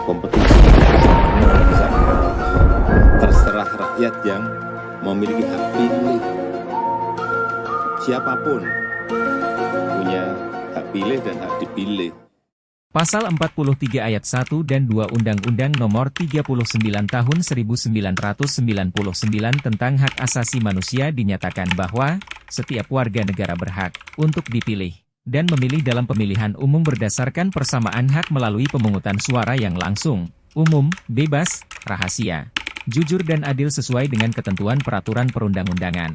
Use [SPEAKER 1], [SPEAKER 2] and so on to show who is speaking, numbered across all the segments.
[SPEAKER 1] kompetisi sebenarnya bisa terserah rakyat yang memiliki hak pilih. Siapapun punya hak pilih dan hak dipilih.
[SPEAKER 2] Pasal 43 ayat 1 dan 2 Undang-Undang Nomor 39 Tahun 1999 tentang Hak Asasi Manusia dinyatakan bahwa setiap warga negara berhak untuk dipilih dan memilih dalam pemilihan umum berdasarkan persamaan hak melalui pemungutan suara yang langsung, umum, bebas, rahasia, jujur dan adil sesuai dengan ketentuan peraturan perundang-undangan.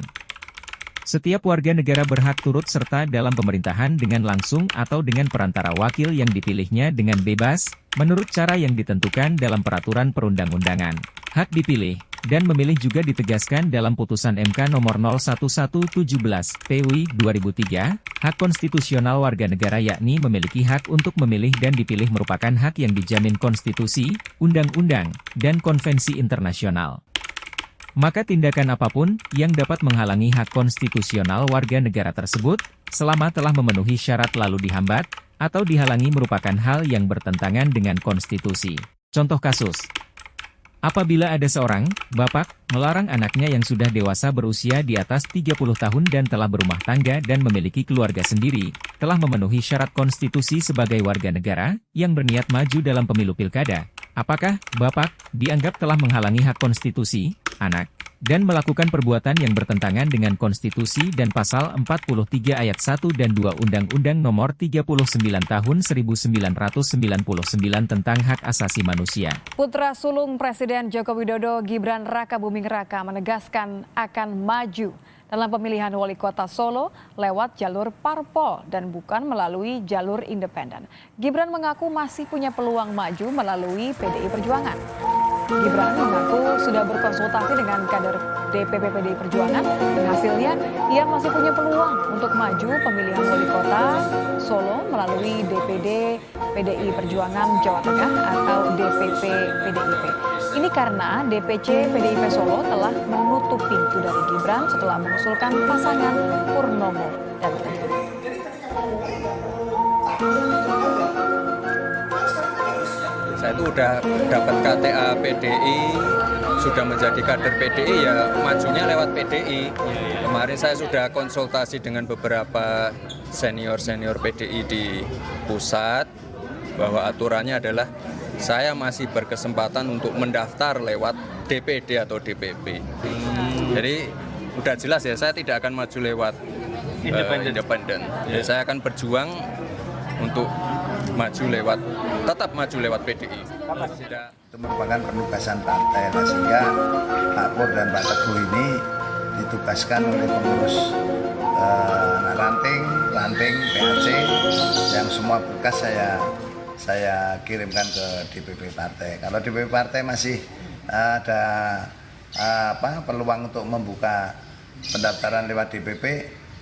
[SPEAKER 2] Setiap warga negara berhak turut serta dalam pemerintahan dengan langsung atau dengan perantara wakil yang dipilihnya dengan bebas, menurut cara yang ditentukan dalam peraturan perundang-undangan. Hak dipilih dan memilih juga ditegaskan dalam putusan MK nomor 01117 PUI 2003, hak konstitusional warga negara yakni memiliki hak untuk memilih dan dipilih merupakan hak yang dijamin konstitusi, undang-undang, dan konvensi internasional. Maka tindakan apapun yang dapat menghalangi hak konstitusional warga negara tersebut, selama telah memenuhi syarat lalu dihambat, atau dihalangi merupakan hal yang bertentangan dengan konstitusi. Contoh kasus: apabila ada seorang bapak melarang anaknya yang sudah dewasa berusia di atas 30 tahun dan telah berumah tangga dan memiliki keluarga sendiri, telah memenuhi syarat konstitusi sebagai warga negara yang berniat maju dalam pemilu pilkada, apakah bapak dianggap telah menghalangi hak konstitusi anak dan melakukan perbuatan yang bertentangan dengan konstitusi dan pasal 43 ayat 1 dan 2 Undang-Undang Nomor 39 Tahun 1999 tentang Hak Asasi Manusia.
[SPEAKER 3] Putra sulung Presiden Joko Widodo, Gibran Rakabuming Raka, menegaskan akan maju dalam pemilihan wali kota Solo lewat jalur parpol dan bukan melalui jalur independen. Gibran mengaku masih punya peluang maju melalui PDI Perjuangan. Gibran mengaku sudah berkonsultasi dengan kader DPP PDI Perjuangan dan hasilnya ia masih punya peluang untuk maju pemilihan wali kota Solo melalui DPD PDI Perjuangan Jawa Tengah atau DPP PDIP. Ini karena DPC PDIP Solo telah menutup pintu dari Gibran setelah mengusulkan pasangan Purnomo dan Teguh.
[SPEAKER 4] Saya itu udah dapat KTA PDI, sudah menjadi kader PDI, ya majunya lewat PDI. Kemarin saya sudah konsultasi dengan beberapa senior-senior PDI di pusat, bahwa aturannya adalah saya masih berkesempatan untuk mendaftar lewat DPD atau DPP. Jadi udah jelas ya, saya tidak akan maju lewat independen. Jadi saya akan berjuang untuk tetap maju lewat PDI.
[SPEAKER 5] Itu merupakan penugasan partai, sehingga Pak Pur dan Pak Teguh ini ditugaskan oleh pengurus ranting PAC yang semua berkas saya kirimkan ke DPP partai. Kalau DPP partai masih ada peluang untuk membuka pendaftaran lewat DPP,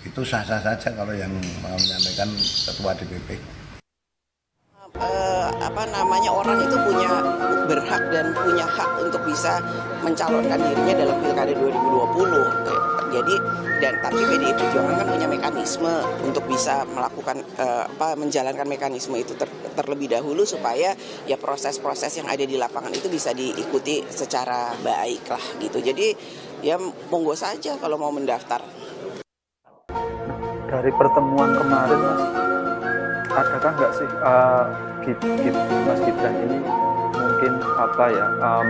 [SPEAKER 5] itu sah-sah saja kalau yang menyampaikan ketua DPP.
[SPEAKER 6] Orang itu berhak dan punya hak untuk bisa mencalonkan dirinya dalam pilkada 2020. Jadi tapi PDI Perjuangan kan punya mekanisme untuk bisa melakukan menjalankan mekanisme itu terlebih dahulu supaya ya proses-proses yang ada di lapangan itu bisa diikuti secara baik lah gitu. Jadi ya monggo saja kalau mau mendaftar.
[SPEAKER 7] Dari pertemuan kemarin, Mas, adakah nggak sih Mas Gibran ini mungkin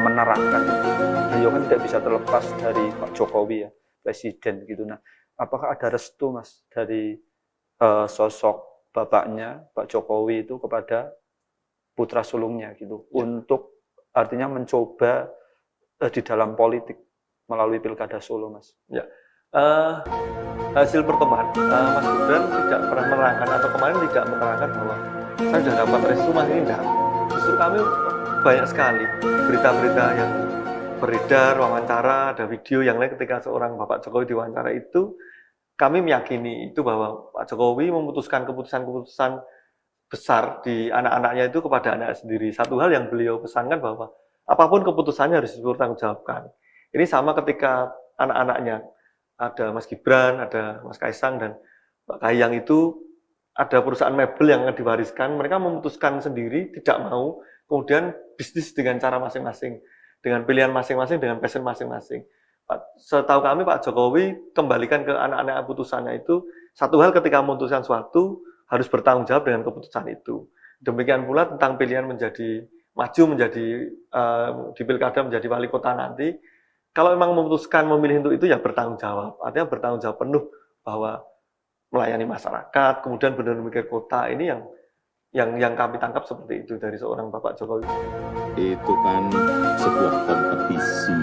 [SPEAKER 7] menerangkan, beliau kan tidak bisa terlepas dari Pak Jokowi ya, presiden gitu. Nah, apakah ada restu, Mas, dari sosok bapaknya Pak Jokowi itu kepada putra sulungnya gitu, untuk artinya mencoba di dalam politik melalui pilkada Solo, Mas?
[SPEAKER 8] Ya. Hasil pertemuan Mas Gibran tidak pernah menerangkan, atau kemarin tidak menerangkan bahwa saya sudah dapat restu, Mas, ini enggak. Justru kami banyak sekali berita-berita yang beredar, wawancara, ada video yang lain ketika seorang Bapak Jokowi diwawancara itu, kami meyakini itu bahwa Pak Jokowi memutuskan keputusan-keputusan besar di anak-anaknya itu kepada anak sendiri. Satu hal yang beliau pesankan bahwa apapun keputusannya harus dipertanggungjawabkan. Ini sama ketika anak-anaknya, ada Mas Gibran, ada Mas Kaisang, dan Pak Kahiyang itu ada perusahaan mebel yang diwariskan, mereka memutuskan sendiri tidak mau kemudian bisnis dengan cara masing-masing, dengan pilihan masing-masing, dengan passion masing-masing. Setahu kami Pak Jokowi kembalikan ke anak-anak putusannya itu, satu hal ketika memutuskan suatu harus bertanggung jawab dengan keputusan itu. Demikian pula tentang pilihan menjadi maju menjadi di pilkada menjadi wali kota nanti, kalau memang memutuskan memilih untuk itu ya bertanggung jawab, artinya bertanggung jawab penuh bahwa melayani masyarakat, kemudian benar-benar mikir kota, ini yang kami tangkap seperti itu dari seorang Bapak Jokowi.
[SPEAKER 1] Itu kan sebuah kompetisi.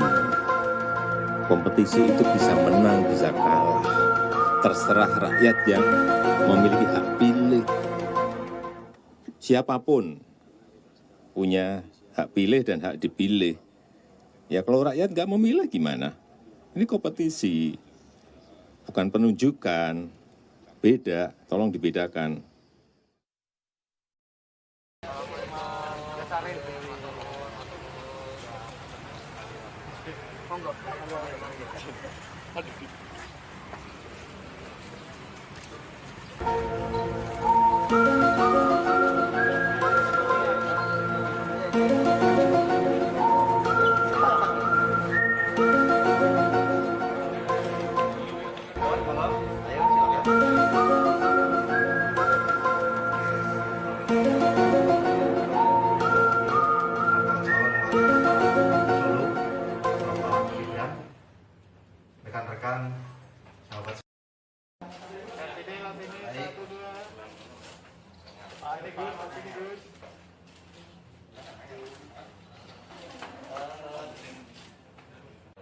[SPEAKER 1] Kompetisi itu bisa menang, bisa kalah. Terserah rakyat yang memiliki hak pilih. Siapapun punya hak pilih dan hak dipilih. Ya kalau rakyat nggak memilih gimana? Ini kompetisi, bukan penunjukan. Beda, tolong dibedakan.
[SPEAKER 5] Rekan-rekan, sahabat.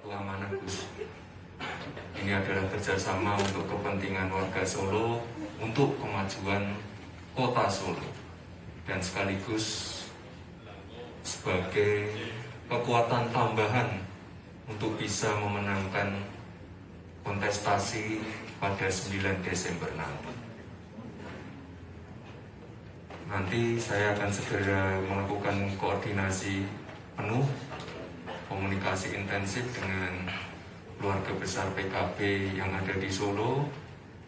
[SPEAKER 9] Pengamanan Gus, ini adalah kerjasama untuk kepentingan warga Solo, untuk kemajuan kota Solo, dan sekaligus sebagai kekuatan tambahan untuk bisa memenangkan kontestasi pada 9 Desember nanti. Nanti saya akan segera melakukan koordinasi penuh, komunikasi intensif dengan keluarga besar PKB yang ada di Solo.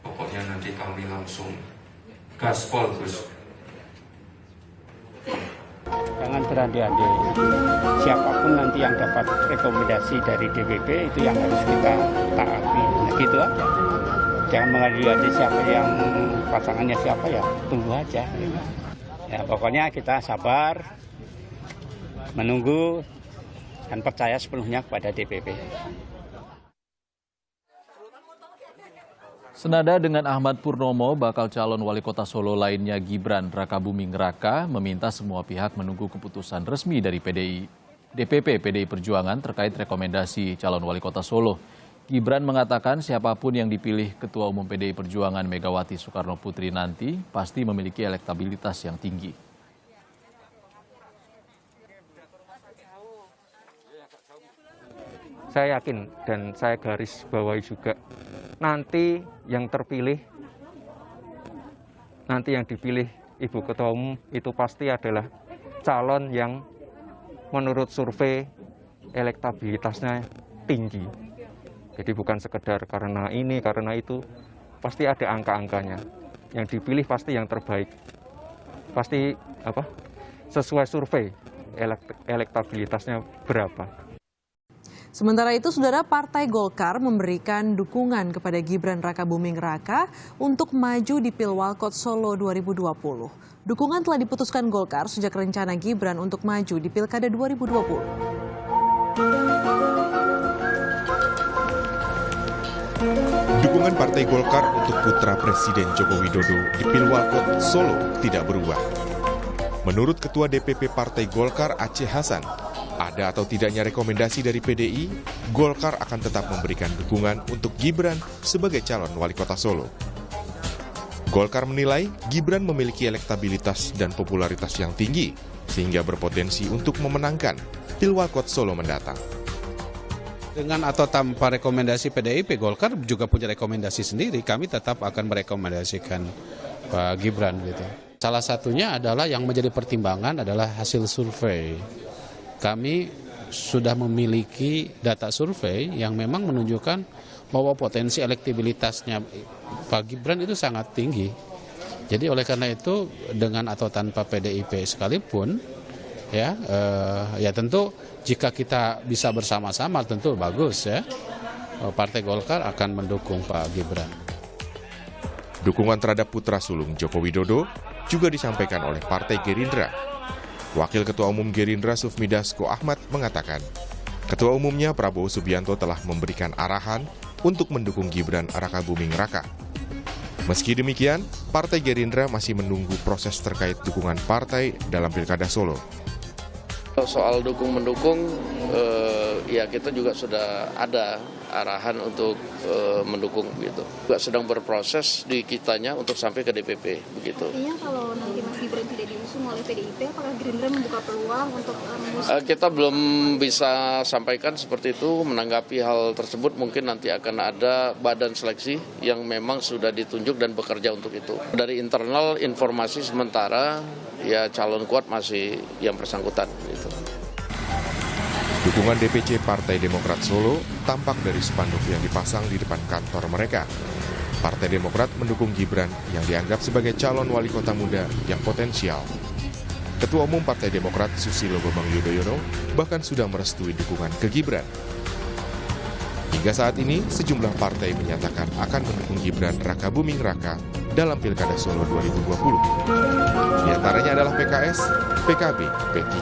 [SPEAKER 9] Pokoknya nanti kami langsung gaspol, Gus.
[SPEAKER 10] Jangan berandai-andai. Siapapun nanti yang dapat rekomendasi dari DPP itu yang harus kita taati. Nah, gitu aja. Jangan mengandai-andai siapa yang pasangannya siapa, ya tunggu aja. Ya pokoknya kita sabar, menunggu dan percaya sepenuhnya kepada DPP.
[SPEAKER 11] Senada dengan Ahmad Purnomo, bakal calon wali kota Solo lainnya Gibran Rakabuming Raka meminta semua pihak menunggu keputusan resmi dari DPP PDI Perjuangan terkait rekomendasi calon wali kota Solo. Gibran mengatakan siapapun yang dipilih Ketua Umum PDI Perjuangan Megawati Soekarno Putri nanti pasti memiliki elektabilitas yang tinggi.
[SPEAKER 7] Saya yakin dan saya garis bawahi juga, nanti yang terpilih, nanti yang dipilih Ibu Ketua Umum itu pasti adalah calon yang menurut survei elektabilitasnya tinggi. Jadi bukan sekedar karena ini, karena itu, pasti ada angka-angkanya. Yang dipilih pasti yang terbaik. Pasti sesuai survei elektabilitasnya berapa.
[SPEAKER 12] Sementara itu, Saudara, Partai Golkar memberikan dukungan kepada Gibran Rakabuming Raka untuk maju di Pilwalkot Solo 2020. Dukungan telah diputuskan Golkar sejak rencana Gibran untuk maju di Pilkada 2020.
[SPEAKER 13] Dukungan Partai Golkar untuk putra Presiden Joko Widodo di Pilwalkot Solo tidak berubah. Menurut Ketua DPP Partai Golkar Aceh Hasan, ada atau tidaknya rekomendasi dari PDI, Golkar akan tetap memberikan dukungan untuk Gibran sebagai calon wali kota Solo. Golkar menilai Gibran memiliki elektabilitas dan popularitas yang tinggi, sehingga berpotensi untuk memenangkan Pilwalkot Solo mendatang.
[SPEAKER 14] Dengan atau tanpa rekomendasi PDIP, Golkar juga punya rekomendasi sendiri. Kami tetap akan merekomendasikan Pak Gibran gitu. Salah satunya adalah yang menjadi pertimbangan adalah hasil survei. Kami sudah memiliki data survei yang memang menunjukkan bahwa potensi elektabilitasnya Pak Gibran itu sangat tinggi. Jadi oleh karena itu dengan atau tanpa PDIP sekalipun, Ya tentu jika kita bisa bersama-sama tentu bagus ya. Partai Golkar akan mendukung Pak Gibran.
[SPEAKER 13] Dukungan terhadap putra sulung Joko Widodo juga disampaikan oleh Partai Gerindra. Wakil Ketua Umum Gerindra Sufmi Dasko Ahmad mengatakan, Ketua Umumnya Prabowo Subianto telah memberikan arahan untuk mendukung Gibran Rakabuming Raka. Meski demikian, Partai Gerindra masih menunggu proses terkait dukungan partai dalam Pilkada Solo.
[SPEAKER 15] Soal dukung-mendukung, ya kita juga sudah ada arahan untuk mendukung gitu. Juga sedang berproses di kitanya untuk sampai ke DPP begitu.
[SPEAKER 16] Artinya kalau nanti Mas Gibran tidak diusung oleh PDIP, apakah Gerindra membuka peluang untuk
[SPEAKER 15] kita belum bisa sampaikan seperti itu. Menanggapi hal tersebut mungkin nanti akan ada badan seleksi yang memang sudah ditunjuk dan bekerja untuk itu. Dari internal informasi sementara ya calon kuat masih yang bersangkutan gitu.
[SPEAKER 13] Dukungan DPC Partai Demokrat Solo tampak dari spanduk yang dipasang di depan kantor mereka. Partai Demokrat mendukung Gibran yang dianggap sebagai calon wali kota muda yang potensial. Ketua Umum Partai Demokrat Susilo Bambang Yudhoyono bahkan sudah merestui dukungan ke Gibran. Hingga saat ini, sejumlah partai menyatakan akan mendukung Gibran Rakabuming Raka dalam Pilkada Solo 2020. Di antaranya adalah PKS, PKB, P3,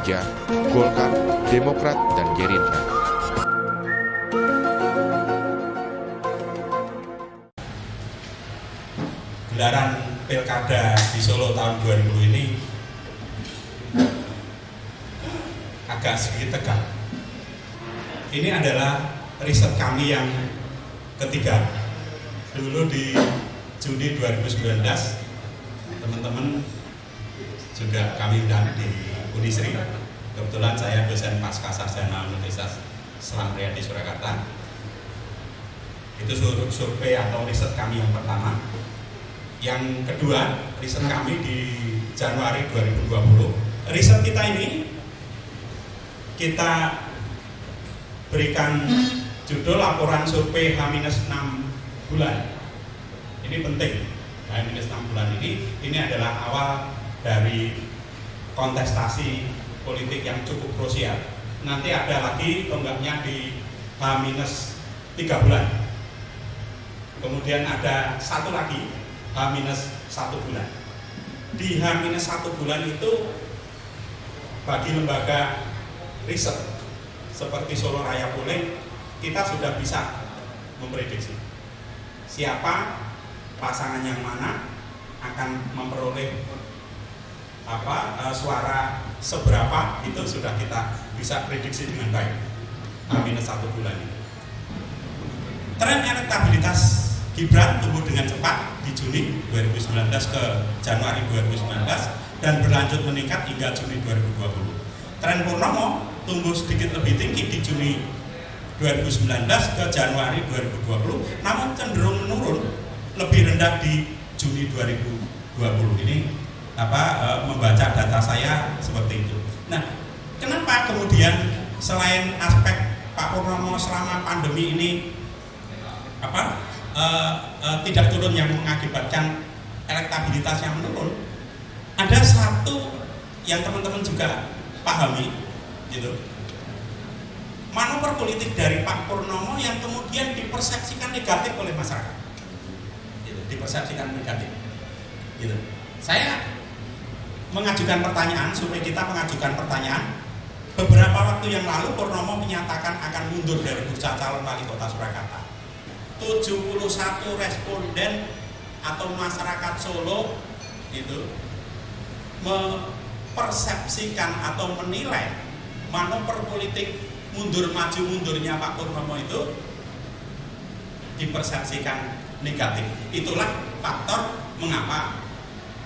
[SPEAKER 13] Golkar, Demokrat, dan Gerindra.
[SPEAKER 17] Gelaran Pilkada di Solo tahun 2020 ini agak sedikit tegang. Ini adalah riset kami yang ketiga. Dulu di Juni 2019, teman-teman juga kami undang di Unisri. Kebetulan saya dosen pasca sarjana Universitas Islam Riyadi Surakarta. Itu survei atau riset kami yang pertama. Yang kedua, riset kami di Januari 2020. Riset kita ini kita berikan judul laporan survei H-6 bulan. Ini penting. H-6 bulan ini adalah awal dari kontestasi politik yang cukup krusial. Nanti ada lagi tonggaknya di H-3 bulan. Kemudian ada satu lagi H-1 bulan. Di H-1 bulan itu bagi lembaga riset seperti Solo Raya Polling, kita sudah bisa memprediksi siapa pasangan yang mana akan memperoleh suara seberapa, itu sudah kita bisa prediksi dengan baik. H-1 bulan ini. Tren elektabilitas Gibran tumbuh dengan cepat di Juni 2019 ke Januari 2019 dan berlanjut meningkat hingga Juni 2020. Tren Purnomo tumbuh sedikit lebih tinggi di Juni 2019 ke Januari 2020, namun cenderung menurun lebih rendah di Juni 2020. Ini membaca data saya seperti itu. Nah, kenapa kemudian selain aspek Pak Purnomo selama pandemi ini tidak turun yang mengakibatkan elektabilitas yang menurun, ada satu yang teman-teman juga pahami, gitu. Manuver politik dari Pak Purnomo yang kemudian dipersepsikan negatif oleh masyarakat, gitu, dipersepsikan negatif, gitu. Saya mengajukan pertanyaan, survei kita mengajukan pertanyaan. Beberapa waktu yang lalu Purnomo menyatakan akan mundur dari bursa calon wali kota Surakarta. 71 responden atau masyarakat Solo itu mempersepsikan atau menilai manuver politik mundur maju mundurnya Pak Purnomo itu dipersepsikan negatif. Itulah faktor mengapa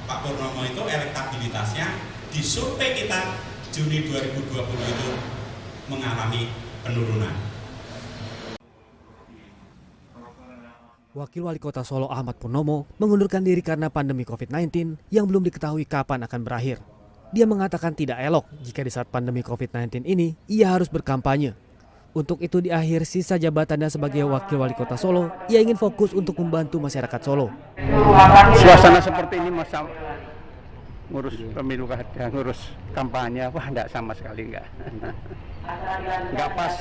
[SPEAKER 17] Pak Purnomo itu elektabilitasnya di survei kita Juni 2020 itu mengalami penurunan.
[SPEAKER 18] Wakil Wali Kota Solo Ahmad Purnomo mengundurkan diri karena pandemi COVID-19 yang belum diketahui kapan akan berakhir. Dia mengatakan tidak elok jika di saat pandemi COVID-19 ini ia harus berkampanye. Untuk itu di akhir sisa jabatannya sebagai Wakil Wali Kota Solo, ia ingin fokus untuk membantu masyarakat Solo.
[SPEAKER 10] Suasana seperti ini ngurus pemilu kada, ngurus kampanye, wah enggak sama sekali enggak. Enggak pas.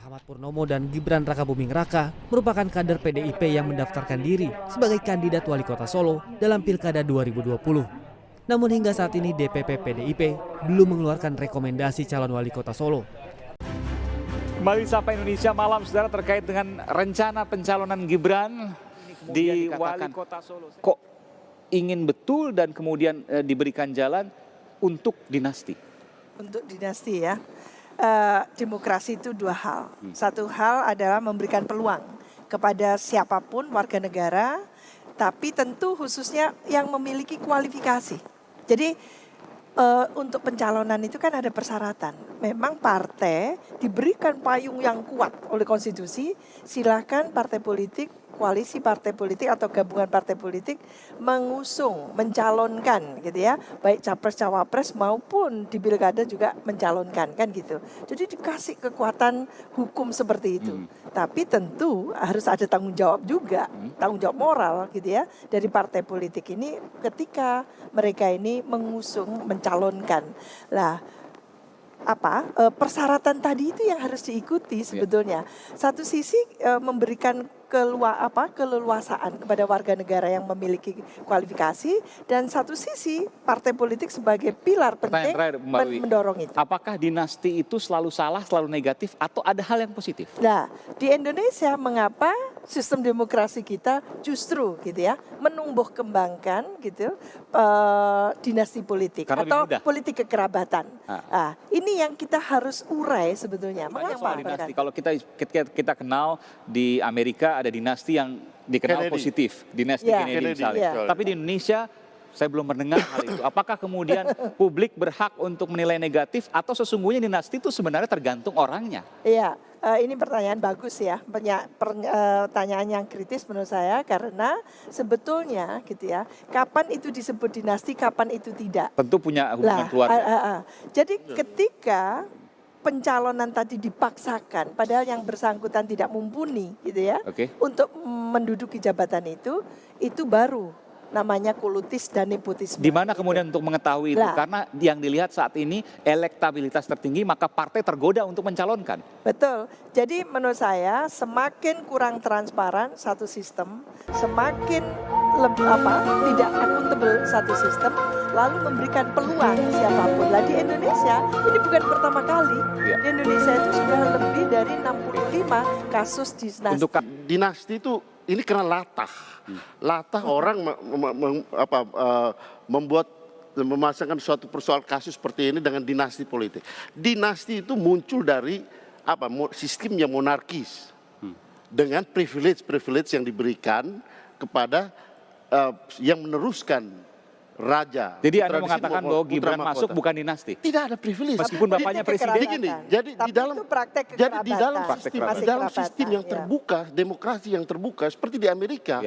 [SPEAKER 18] Ahmad Purnomo dan Gibran Rakabuming Raka merupakan kader PDIP yang mendaftarkan diri sebagai kandidat wali kota Solo dalam Pilkada 2020. Namun hingga saat ini DPP PDIP belum mengeluarkan rekomendasi calon wali kota Solo.
[SPEAKER 19] Kembali Sapa Indonesia Malam, saudara, terkait dengan rencana pencalonan Gibran di wali kota Solo. Kok ingin betul dan kemudian diberikan jalan untuk dinasti?
[SPEAKER 20] Untuk dinasti ya. Demokrasi itu dua hal. Satu hal adalah memberikan peluang kepada siapapun warga negara, tapi tentu khususnya yang memiliki kualifikasi. Jadi untuk pencalonan itu kan ada persyaratan. Memang partai diberikan payung yang kuat oleh konstitusi, silakan partai politik, koalisi partai politik atau gabungan partai politik mengusung, mencalonkan gitu ya, baik capres cawapres maupun di pilkada juga mencalonkan kan gitu. Jadi dikasih kekuatan hukum seperti itu. Tapi tentu harus ada tanggung jawab juga, tanggung jawab moral gitu ya dari partai politik ini ketika mereka ini mengusung, mencalonkan. Lah persyaratan tadi itu yang harus diikuti sebetulnya. Satu sisi memberikan keleluasaan kepada warga negara yang memiliki kualifikasi, dan satu sisi partai politik sebagai pilar penting mendorong itu.
[SPEAKER 19] Apakah dinasti itu selalu salah, selalu negatif, atau ada hal yang positif?
[SPEAKER 20] Nah, di Indonesia mengapa sistem demokrasi kita justru gitu ya menumbuh kembangkan gitu dinasti politik atau politik kekerabatan. Ini yang kita harus urai sebetulnya.
[SPEAKER 19] Mengapa? Dinasti. Kalau kita kenal di Amerika ada dinasti yang dikenal Kennedy. Positif, dinasti Kennedy misalnya. Tapi di Indonesia saya belum mendengar hal itu. Apakah kemudian publik berhak untuk menilai negatif atau sesungguhnya dinasti itu sebenarnya tergantung orangnya?
[SPEAKER 20] Iya, ini pertanyaan bagus ya, pertanyaan yang kritis menurut saya, karena sebetulnya gitu ya, kapan itu disebut dinasti, kapan itu tidak.
[SPEAKER 19] Tentu punya hubungan keluarga.
[SPEAKER 20] Jadi ketika pencalonan tadi dipaksakan, padahal yang bersangkutan tidak mumpuni gitu ya, untuk menduduki jabatan itu baru namanya kulutis dan nepotisme.
[SPEAKER 19] Di mana kemudian untuk mengetahui itu? Karena yang dilihat saat ini elektabilitas tertinggi, maka partai tergoda untuk mencalonkan.
[SPEAKER 20] Betul. Jadi menurut saya semakin kurang transparan satu sistem, semakin tidak akuntabel satu sistem, lalu memberikan peluang siapapun. Lah di Indonesia ini bukan pertama kali. Di Indonesia itu sudah lebih dari 65 kasus dinasti.
[SPEAKER 21] Untuk dinasti itu ini karena latah orang memasangkan suatu persoalan kasus seperti ini dengan dinasti politik. Dinasti itu muncul dari sistem yang monarkis dengan privilege yang diberikan kepada yang meneruskan raja.
[SPEAKER 19] Jadi Anda mengatakan bahwa Gibran masuk bukan dinasti?
[SPEAKER 21] Tidak ada privilege.
[SPEAKER 19] Meskipun bapaknya presiden.
[SPEAKER 21] Jadi di dalam sistem yang terbuka, demokrasi yang terbuka seperti di Amerika,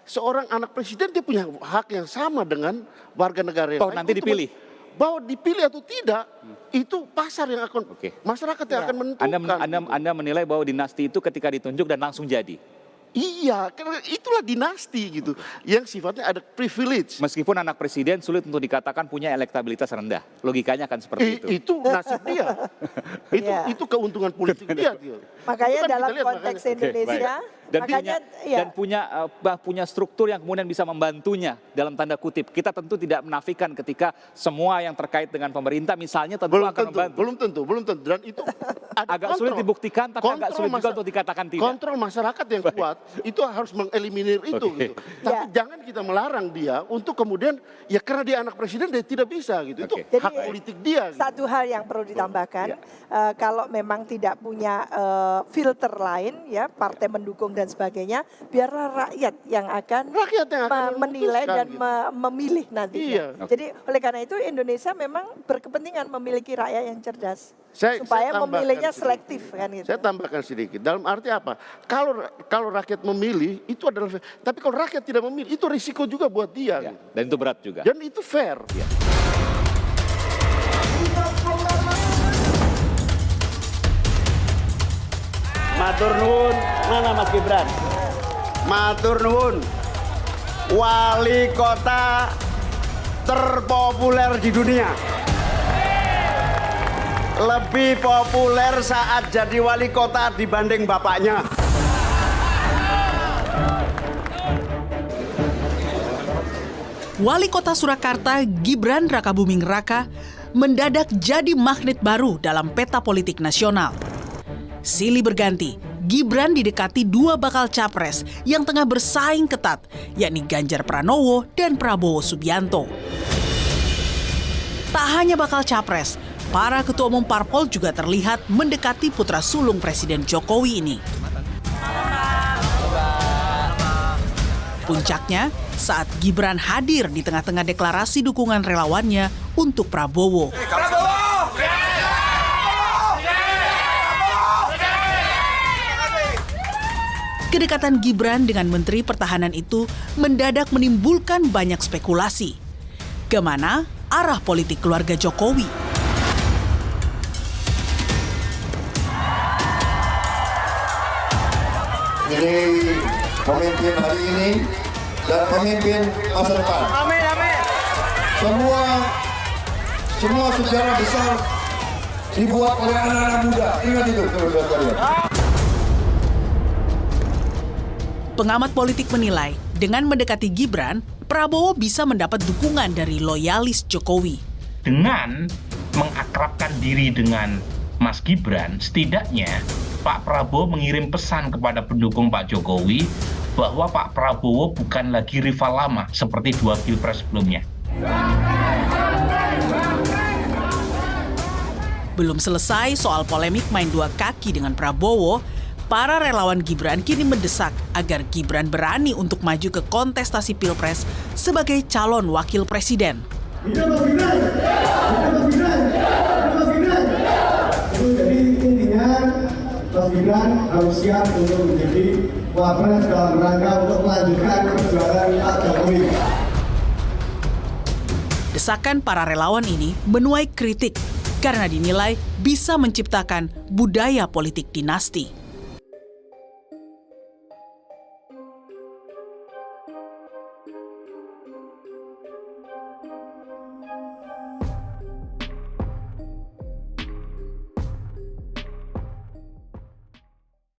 [SPEAKER 21] seorang anak presiden dia punya hak yang sama dengan warga negara yang lain.
[SPEAKER 19] Nanti dipilih.
[SPEAKER 21] Bahwa dipilih atau tidak, itu pasar yang akan, masyarakat yang akan menentukan.
[SPEAKER 19] Anda menilai bahwa dinasti itu ketika ditunjuk dan langsung jadi?
[SPEAKER 21] Iya, karena itulah dinasti gitu, yang sifatnya ada privilege.
[SPEAKER 19] Meskipun anak presiden sulit untuk dikatakan punya elektabilitas rendah, logikanya akan seperti itu.
[SPEAKER 21] Itu nasib dia, itu keuntungan politik dia.
[SPEAKER 20] Makanya dalam konteks Indonesia,
[SPEAKER 19] dan punya struktur yang kemudian bisa membantunya dalam tanda kutip. Kita tentu tidak menafikan ketika semua yang terkait dengan pemerintah misalnya tentu akan membantu.
[SPEAKER 21] Belum tentu. Dan itu
[SPEAKER 19] agak sulit dibuktikan, tapi agak sulit juga untuk dikatakan tidak.
[SPEAKER 21] Kontrol masyarakat yang kuat itu harus mengeliminir itu. Gitu. Tapi jangan kita melarang dia untuk kemudian karena dia anak presiden dia tidak bisa gitu. Itu hak politik dia. Gitu.
[SPEAKER 20] Satu hal yang perlu ditambahkan, kalau memang tidak punya filter lain ya, partai mendukung dan sebagainya, biarlah rakyat yang akan menilai dan memilih nantinya. Jadi oleh karena itu Indonesia memang berkepentingan memiliki rakyat yang cerdas. Supaya memilihnya selektif kan gitu.
[SPEAKER 21] Saya tambahkan sedikit. Dalam arti apa? Kalau rakyat memilih itu adalah fair. Tapi kalau rakyat tidak memilih itu risiko juga buat dia. Gitu.
[SPEAKER 19] Dan itu berat juga.
[SPEAKER 21] Dan itu fair.
[SPEAKER 22] Matur nuwun, mana Mas Gibran? Matur nuwun. Wali kota terpopuler di dunia. Lebih populer saat jadi wali kota dibanding bapaknya.
[SPEAKER 2] Wali Kota Surakarta Gibran Rakabuming Raka mendadak jadi magnet baru dalam peta politik nasional. Silih berganti, Gibran didekati dua bakal capres yang tengah bersaing ketat, yakni Ganjar Pranowo dan Prabowo Subianto. Tak hanya bakal capres, para ketua umum parpol juga terlihat mendekati putra sulung Presiden Jokowi ini. Puncaknya saat Gibran hadir di tengah-tengah deklarasi dukungan relawannya untuk Prabowo. Kedekatan Gibran dengan Menteri Pertahanan itu mendadak menimbulkan banyak spekulasi. Kemana arah politik keluarga Jokowi?
[SPEAKER 3] Ini pemimpin hari ini dan pemimpin masa depan.
[SPEAKER 22] Amin, amin.
[SPEAKER 3] Semua sejarah besar dibuat oleh anak-anak muda. Ingat itu, saudara-saudara.
[SPEAKER 2] Pengamat politik menilai, dengan mendekati Gibran, Prabowo bisa mendapat dukungan dari loyalis Jokowi.
[SPEAKER 23] Dengan mengakrabkan diri dengan Mas Gibran, setidaknya Pak Prabowo mengirim pesan kepada pendukung Pak Jokowi bahwa Pak Prabowo bukan lagi rival lama seperti 2 pilpres sebelumnya.
[SPEAKER 2] Belum selesai soal polemik main dua kaki dengan Prabowo, para relawan Gibran kini mendesak agar Gibran berani untuk maju ke kontestasi pilpres sebagai calon wakil presiden.
[SPEAKER 24] Jadi intinya Mas Gibran harus siap untuk menjadi wapres dalam rangka untuk melanjutkan perjuangan Pak Jokowi.
[SPEAKER 2] Desakan para relawan ini menuai kritik karena dinilai bisa menciptakan budaya politik dinasti.